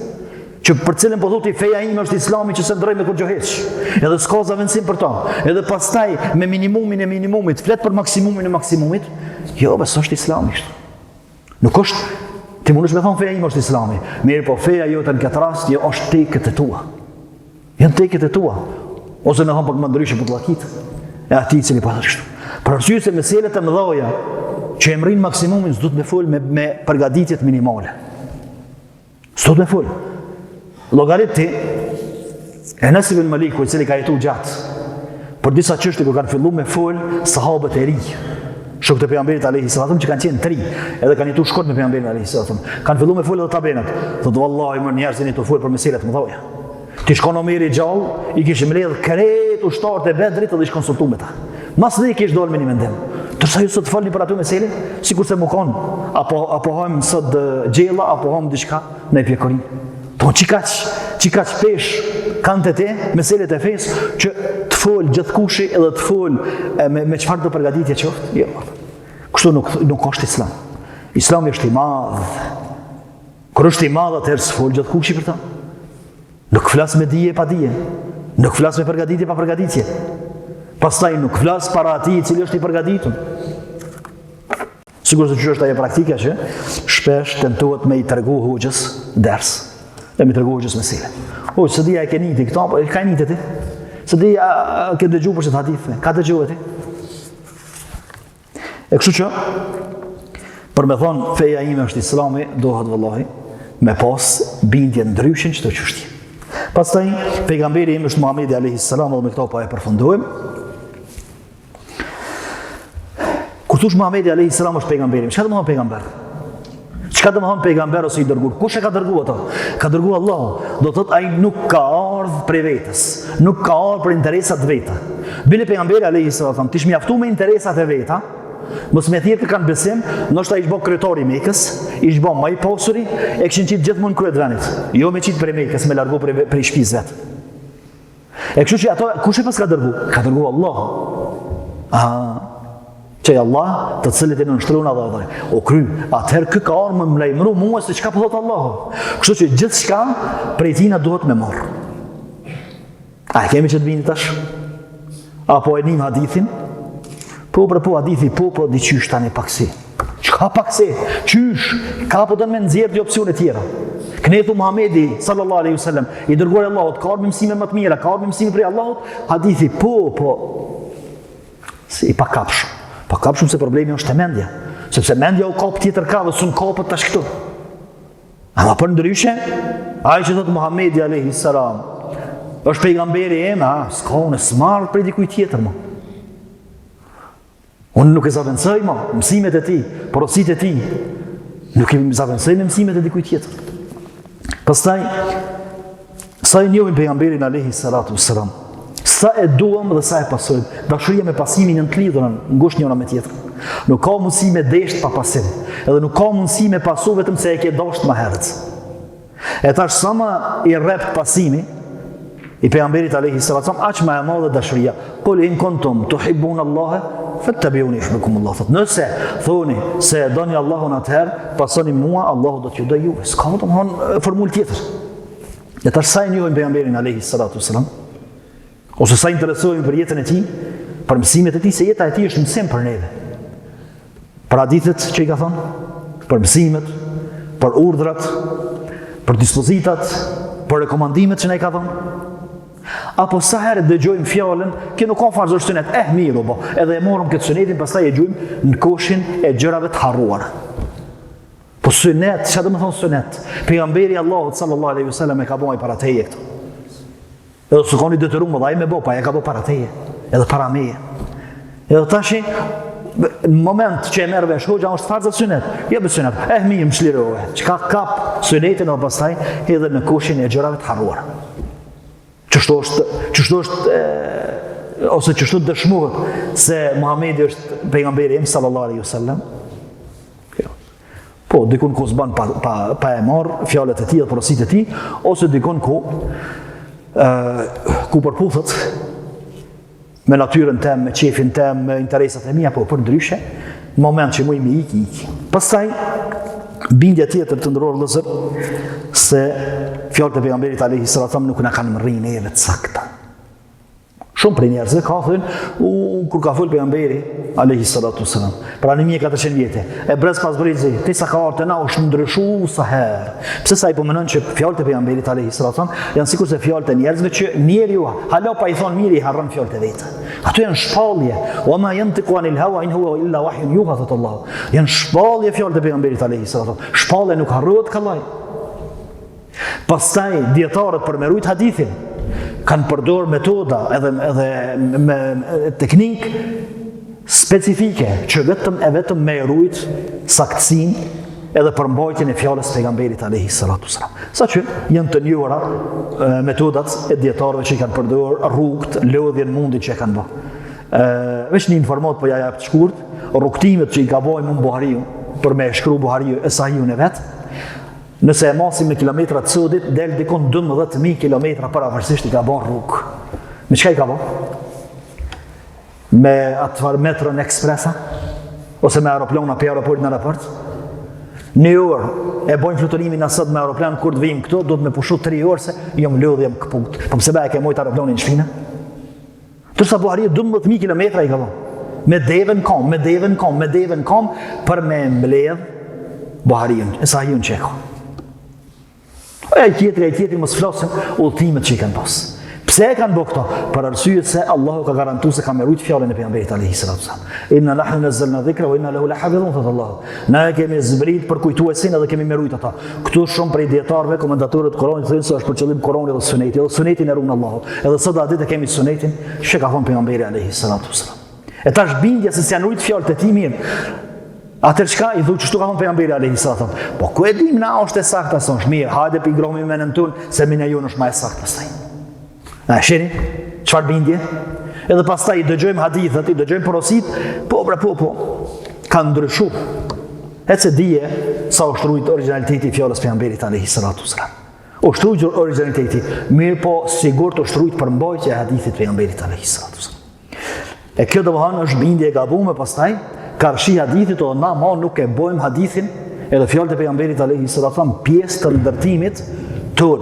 Që për cilën po thotë feja ime është Islami që se ndroj me kur gjoheq. Edhe s'ka zavendësim për ta. Edhe pastaj me minimumin e minimumit, flet për maksimumin e maksimumit, jo, bes është Islami ishtë. Nuk është, ti mundesh me thonë feja ime është Islami. Mirë, po feja jote në këtë rast, jo është teket e tua. Janë teket e tua. Ose me thonë për të më ndryshë për të lakit. E ati cili pa të kështu. Për arsye se meselet e mëdhaja që e mrin maksimumin, s'do të me fol me përgatitjet minimale. S'do të me fol. Llogariti Enes ibn Maliku, i cili ka jetu gjatë, për disa çështje kur kanë filluar me fol sahabët e ri, shokët e pejgamberit alayhi salatu që kanë qenë të ri, edhe kanë jetuar shkurt me pejgamberin alayhi salatu. Kanë filluar me fol edhe tabenat. Thotë vallahi më njerëzit i të fol për meselet më mëdha. Ti shkon Omeri gjallë, i kishim mbledh krejt ushtarët e Bedrit dhe i konsultuar me ta. Mas dhe i kish dolë me një mendim. Tërsa ju sot falni për ato mesele, sikur se më konë, apo hajmë sot gjella, apo hajmë diçka në pjekorin. Po qikaq pesh kanë të te, meselet e fesë, që të folë gjithë kushi edhe të folë me qëfar të përgatitje qoftë. Jo, kështu nuk është Islam. Islami është i madhë. Kër është i madhë atëherë së folë gjithë kushi për ta. Nuk flasë me dije pa dije. Nuk flasë me përgatitje pa përgatitje. Pastaj nuk flasë para ati i cili është i përgatitur. Sigur se që është ajo praktika që shpesh tentohet me i tërgu hoqës ders. Dhe me tërgu hoqës mesele. Hoqë, së dhja e ke niti këta, po ka niti ti? Së dhja ke dëgju për që të hadithme, ka dëgju e ti? E kështu që, për me thonë feja ime është Islami, dohet vëllahi, me pas bindje ndryshin që të qështje. Pastaj, pejgamberi im është Muhamedi alayhi salam, dhe me këta pa e përfundojmë. Kur thush Muhamedi alayhi salam është pejgamberi, çka do të thonë pejgamber? Çka do të thonë pejgamber ose i dërguar? Kush e ka dërguar ato? Ka dërguar Allahu. Do të thotë ai nuk ka ardhur prej vetes, nuk ka ardhur për interesat veta. Bile pejgamberi alayhi salam tish mjaftu me interesat e veta. Mos me thirrë kanë besim, ndoshta ish bë kryetari i Mekës, ish bë më i pasuri, e kishin qit gjithmonë kryet vendit. Jo me qit prej Mekës, me largu prej shtëpisë vet. E kështu që ato kush e pas ka dërguar? Ka dërguar Allahu. Që Allah të cilët e nënshtrona dhe adhaj. O kry, atëherë kë ka arë më lajmëru mua se çka po thotë Allahu. Kështu që gjithë shka prej tina duhet me marë. A e kemi që të bini tash? Apo e njim hadithin? Po hadithi, po diqysh tani paksi. Qka paksi? Qysh? Ka po dënë me nëzjerë dy opcione tjera. Kënetu Muhamedi sallallahu alaihi wasallam, i dërguar Allahut, ka arë me mësime më të mira, ka arë me mësime prej Allahut, hadithi, si i pakapshëm. Pa kapshëm se problemi është e mendja. Sepse mendja u kap tjetër ka dhe sun kapët tash këtu. Ama për ndryshe, ai që thotë Muhamedi alayhi salam, është pejgamberi im, s'ka unë smarr prej dikuj tjetër më. Unë nuk e zavendësoj më mësimet e tij, porositë e tij. Nuk e zavendësoj me mësimet e dikuj tjetër. Pastaj, sa i njohim pejgamberin alayhi salatu wassalam, sa e duam dhe sa e pasojmë. Dashuria me pasimin janë të lidhura ngushtë njëra me tjetrën. Nuk ka mundësi me desht pa pasim. Edhe nuk ka mundësi me pasu vetëm se e ke dashur më herët. E tash sa më i rrept pasimi i pejgamberit alayhi salatu aq më e madhe dashuria. Qul in kuntum tuhibbuna Allah fattabi'uni yuhibbukum Allah. Nëse thoni se e doni Allahun atëherë, pasoni mua, Allahu do t'ju dojë juve. S'ka domthon formulë tjetër. E tash sa i njohim pejgamberin alayhi salatu wasalam, ose sa interesojmë për jetën e tij, për mësimet e tij, se jeta e tij është mësim për neve. Për hadithet që i ka thënë, për mësimet, për urdhrat, për dispozitat, për rekomandimet që ne i ka thënë. Apo sa herë dëgjojmë fjalën, që nuk ka farzë sunet, mirë po, edhe e morëm këtë sunetin, pastaj e gjujmë në koshin e gjërave të harruara. Po sunet, çfarë do të thonë sunet? Pejgamberi Allahut sallallahu alaihi wasallam e ka bëu para teje këtu. Edhe su koni detyruar më ai me bë, pa e ka bëu para teje, edhe para meje. Edhe tash në moment që e merr vesh hoxha është farzë sunet. Jo be sunet. Mirë, më çlirohet. Çka kap sunetin edhe pastaj edhe në koshin e gjërave të harruara. Çështo është ose çështo dëshmohet se Muhamedi është pejgamberi im sallallahu alaihi wasallam. Po, dikun ku s'ban pa e marr fjalët e tij dhe porositë e tij, ose dikun ku përputhet me natyrën tem, me qefin tem, me interesat e mia, po për ndryshe, në moment që mu i me iki. Pastaj, bindja tjetër të ndëror vëllezër, se fjalët e pejgamberit alayhi salatu nuk na kanë rrinë neve të sakta. Shumë prej njerëzve ka thënë, kur ka folë pejgamberi alayhi salatu wasalam, pra në 1400 vjetë, e brez pas brezi, ti sa ka ardhur na është ndryshu sa herë. Pse sa i përmendon që fjalët e pejgamberit alayhi salatu wasalam janë sikur se fjalët e njerëzve që njeriu hala pa i thon mirë i harron fjalët e vet. Ato janë shpallje, wa ma yantiqu anil hawa in huwa illa wahyun yuha Allah. Janë shpallje fjalët e pejgamberit alayhi salatu wasalam. Shpallje nuk harrohet kallaj. Pastaj dietarët për me rujt hadithin kanë përdor metoda edhe me teknik specifike që vetëm me rujt saktësinë edhe përmbajtjen e fjalës së pejgamberit alayhi salatu wasalam. Saqë janë të njohura metodat e dietarëve që kanë përdor rrugt, lodhjen mundi që e kanë bërë. Veç një informat po ja jap të shkurt, rrugtimet që i ka bëjë Imam Buhariu për me shkruar Buhariu e Sahihun e vet. Nëse e masim me kilometrat sodit, del dikon 12.000 kilometra paravarësisht i ka bën rrugë. Me çka i ka bën? Me atëfar metron ekspresa? Ose me aeroplana për aeroport në aeroport? Një orë e bojnë fluturimin asët me aeroplan, kur të vijim këto, do të me pushu 3 orë se jom lodhjem këput. Po pse e ke mojt aeroplanin në shpinë? Tërsa Buhariu 12.000 kilometra i ka bën. Me devën kom, për me mbledh Buhariun, e Sahihun që e ka. E tjetri mos flasin udhëtimet që i kanë pas. Pse e kanë bërë këto? Për arsye se Allahu ka garantuar se ka me rujt fjalën e pejgamberit alayhi salatu wasallam. Inna nahnu nazzalna dhikra wa inna lahu lahafidhun thot Allahu. Na kemi zbrit për kujtuesin edhe kemi me rujt ata. Këtu shumë prej dietarëve, komentatorët Kuranit thonë se është për qëllim Kurani dhe Suneti. Edhe Sunetin e ruan Allahu. Edhe sot ditë kemi Sunetin, që ka thënë pejgamberi alayhi salatu wasallam. E tash bindja se janë rujt fjalët e tij mirë. Atër çka i thu çështu ka thënë pejgamberi alayhi salatu wasallam. Po ku e dim na është e saktë asoj? Mirë, hajde pi gromi me nën ton se mina jon është më e saktë pastaj. A sheni? Çfarë bindje? Edhe pastaj i dëgjojmë hadithet, i dëgjojmë porosit, po. Ka ndryshuar. Ece dije sa është rujt originaliteti i fjalës pejgamberit alayhi salatu wasallam. Është rujt originaliteti, mirë po sigurt është rujt përmbajtja e hadithit pejgamberit alayhi salatu wasallam. E kjo domethënë është bindje e gabuar pastaj. Karshi hadithit o na nuk e bojmë hadithin edhe fjalët e pejgamberit alayhi salatu wasallam pjesë të ndërtimit ton,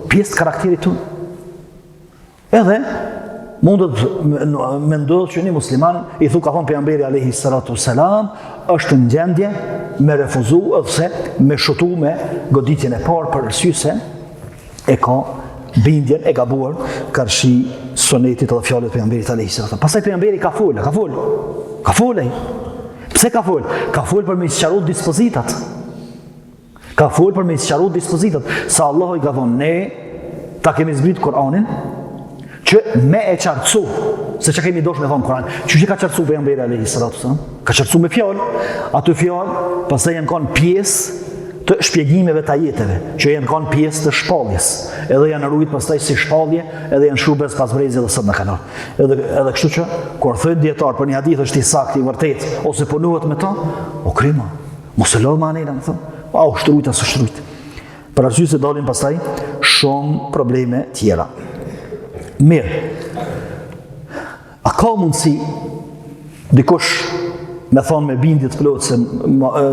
pjesë të karakterit ton. Edhe mundet me ndodhë që një musliman i thu ka thonë pejgamberi alayhi salatu wasalam është në gjendje me refuzu ose me shutu me goditjen e parë për arsye se e ka bindjen e gabuar karshi sunetit edhe fjalët e pejgamberit alayhi salatu wasalam. Pastaj pejgamberi ka folë. Pse ka fol? Ka fol për me sqaruar dispozitat. Sa Allahu i ka thonë ne ta kemi zbrit Kur'anin që me e qartësu se që kemi dosh me thonë Kur'an. Që ka qartësu pejgamberi alayhi salatu wasallam? Ka qartësu me fjalë. Ato fjalë pastaj janë kanë pjesë të shpjegimeve të ajeteve, që janë kanë pjesë të shpalljes. Edhe janë rujt pastaj si shpallje, edhe janë shubes pas brezi dhe sot në kanal. Edhe kështu që, kur thënë dietar për një hadith është i saktë, i vërtet, ose punohet me ta, o krima, mos e lodh me anela, më thonë, shtrujt asë shtrujt. Për arsye se dalin pastaj shumë probleme tjera. Mirë, a ka mundësi dikush me thonë me bindje të plotë se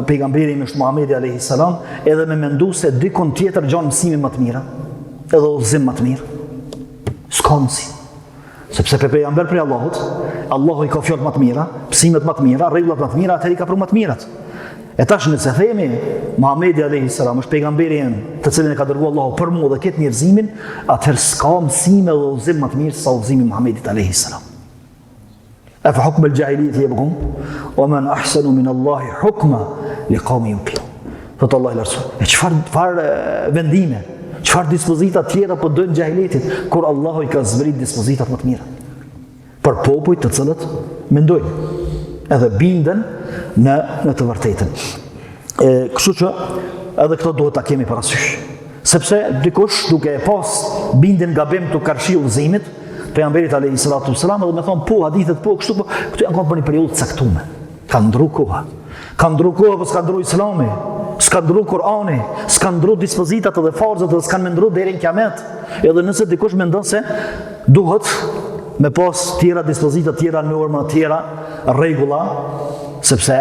pejgamberi është Muhamedi alayhi salam, edhe me mendu se dikon tjetër gjanë mësime më të mira, edhe udhëzim më të mirë. S'ka mundësi. Sepse për pejgamber prej Allahut, Allahu i ka fjalë më të mira, mësimet më të mira, rregullat më të mira, atëherë i ka pru më të mirat. E tash nëse themi Muhamedi alayhi salam është pejgamberi të cilin e ka dërguar Allahu për mua dhe këtë njerëzimin, atëherë s'ka mësime dhe udhëzim më të mirë sa udhëzimi i Muhamedit alayhi salam. Afa hukm al-jahiliyyah yabghun wa man ahsanu min Allahi hukma liqawmin yuqinun. Thot Allah i Rasul. E çfarë vendime, çfarë dispozita tjera po dojnë xahilitit, kur Allahu i ka zbrit dispozitat më të mira për popujt të cilët mendojnë edhe binden në të vërtetën. Kështu që edhe këto duhet ta kemi parasysh. Sepse dikush duke e pas bindjen gabim të karshi udhëzimit, pejgamberit alayhi salatu wasalam, edhe me thonë po hadithet po kështu po, këtu janë për një periudhë të caktuar. Ka ndru koha. Ka ndru koha, po s'ka ndru Islami, s'ka ndru Kur'ani, s'ka ndru dispozitat edhe farzat dhe s'kan me ndru deri në kiamet. Edhe nëse dikush mendon se duhet me pas tjera dispozita, tjera norma, tjera rregulla, sepse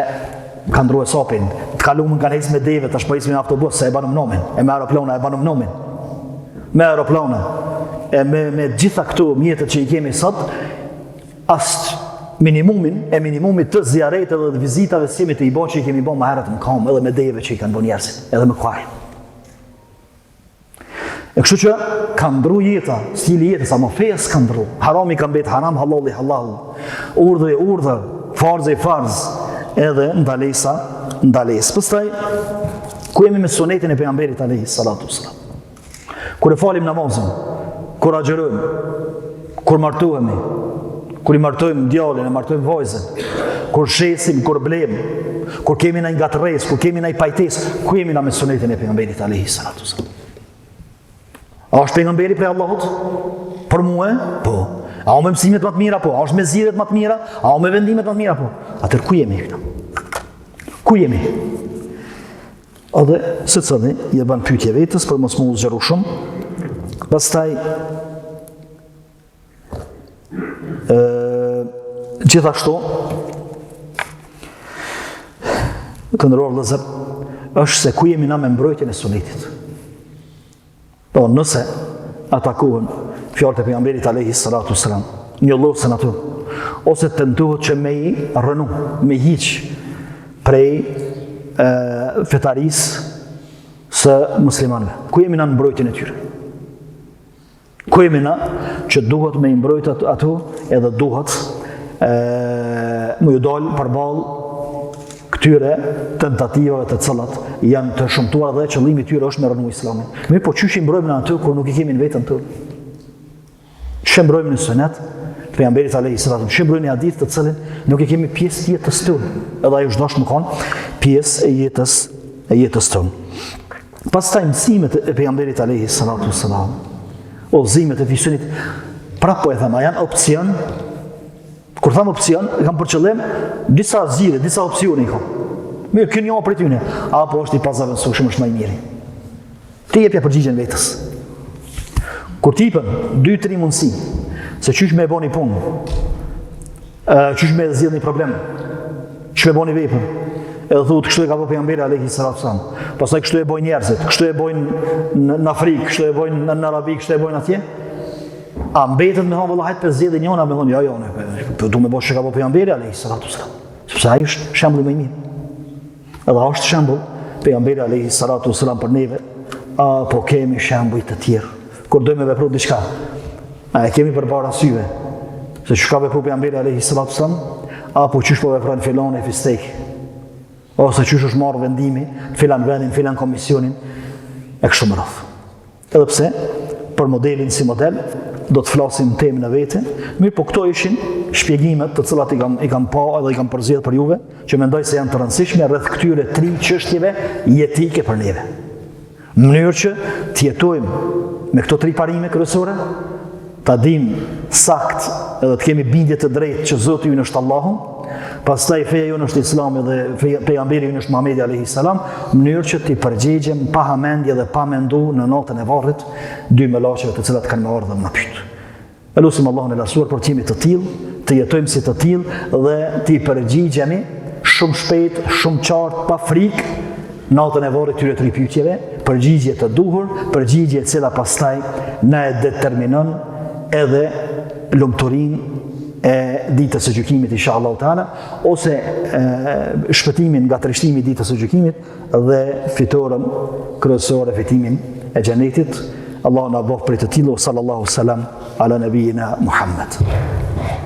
ka ndruar sapin. Të kaluam kanë ecë me deve, tash po ecim me autobus, se e banum nomin, e me aeroplana e banum nomin. Me aeroplana e me gjitha këto mjetet që i kemi sot, as minimumit të zjarrete dhe të vizitave si me të i bën që i kemi bën më herët në kam, edhe me deve që i kanë bën njerëzit, edhe me kuaj. E kështu që ka ndru jeta, stili jetës, ama feja s'ka ndru. Harami ka mbet haram, halali halal. Urdhë, farz, edhe ndalesa. Pastaj, ku jemi me sunetin e pejgamberit alayhi salatu wasalam. Kur e falim namazin, kur agjerojmë, kur martohemi, kur i martojmë djalin, e martojmë vajzën, kur shesim, kur blem, kur kemi në ngatërres, kur kemi në pajtes, ku jemi na me sunetin e pejgamberit alayhi salatu wasalam. A është pejgamberi prej Allahut? Për mua? Po. A o me mësimet më të mira? Po. A është me zgjedhjet më të mira? A o me vendimet më të mira? Po. Atëherë ku jemi këtu? Ku jemi? Edhe secili i bën pyetje vetes për mos më u zgjeru shumë. Pastaj gjithashtu të ndërruar vëllezër, është se ku jemi na me mbrojtjen e sunetit. Po, nëse atakohen fjalët e pejgamberit alayhi salatu wasalam, njollosen ato, ose tentohet që me i rënu, me hiq prej fetarisë së muslimanëve. Ku jemi na në mbrojtjen e tyre? Ku jemi na që duhet me i mbrojt ato, edhe duhet më ju dalë përballë këtyre tentativave të cilat janë të shumtuara dhe qëllimi i tyre është me rënu Islamin. Mirë, po çysh i mbrojmë në atë kur nuk i kemi në veten tonë? Çe mbrojmë në sunet të pejgamberit alayhi salatu, çe mbrojmë në hadith të cilin nuk i kemi pjesë të jetës tonë, edhe ajo është dashur të thonë pjesë e jetës tonë. Pastaj mësimet e pejgamberit alayhi salatu wasalam, udhëzimet e visionit, prapë e them, janë opsion. Kur tham opsion, e kam për qëllim disa zgjidhje, disa opsione i kam. Mirë, kjo një për tyne, apo është i pazavendësueshëm, është më i miri. Ti jepja përgjigjen vetës. Kur tipën 2-3 mundësi, se çysh me e bën një punë, çysh me zgjidh një problem, çysh me bën një vepër, edhe thuhet kështu e ka bërë pejgamberi alayhi salatu wasallam. Pastaj kështu e bojnë njerëzit, kështu e bojnë në Afrikë, kështu e bojnë në Arabi, kështu e bojnë atje. A mbetet me thonë vëllahet për zgjedhjen njëna me thonë jo, po du me bosh që ka bërë pejgamberi alayhi salatu wasallam. Sepse ai është shembulli më i mirë. Edhe është shembull pejgamberi alayhi salatu wasallam për neve, apo kemi shembuj të tjerë. Kur dojmë me vepru diçka, a e kemi përpara syve se çka vepru pejgamberi alayhi salatu wasallam, apo çish po vepron filon e fistek, ose çish është marrë vendimi filan vendin, filan komisionin e kështu me radhë. Edhe pse për modelin si model do të flasim temën e vete, mirë, po këto ishin shpjegimet të cilat i kam pa edhe i kam përzgjedhur për juve, që mendoj se janë të rëndësishme rreth këtyre 3 çështjeve jetike për neve. Në mënyrë që të jetojmë me këto 3 parime kryesore, ta dim sakt edhe të kemi bindje të drejtë që Zoti ynë është Allahu, pastaj feja jonë është Islami dhe pejgamberi ynë është Muhamedi alayhi salam, në mënyrë që t'i përgjigjem pa hamendje dhe pa mendu në natën e varrit 2 melaçeve të cilat kanë marrë dhe më pyet. Elusim Allahun e lartësuar për timin të tillë, të jetojmë si të tillë dhe t'i përgjigjemi shumë shpejt, shumë qartë, pa frikë natën e varrit këtyre 3 pyetjeve, përgjigje të duhur, përgjigje e cila pastaj na e determinon edhe lumturinë e ditës së gjykimit inshallah taala, ose shpëtimin nga trishtimi i ditës së gjykimit dhe fitoren kryesore, fitimin e xhenetit. Allah na bëf prej të tillë. Sallallahu selam ala nabiyina Muhammad.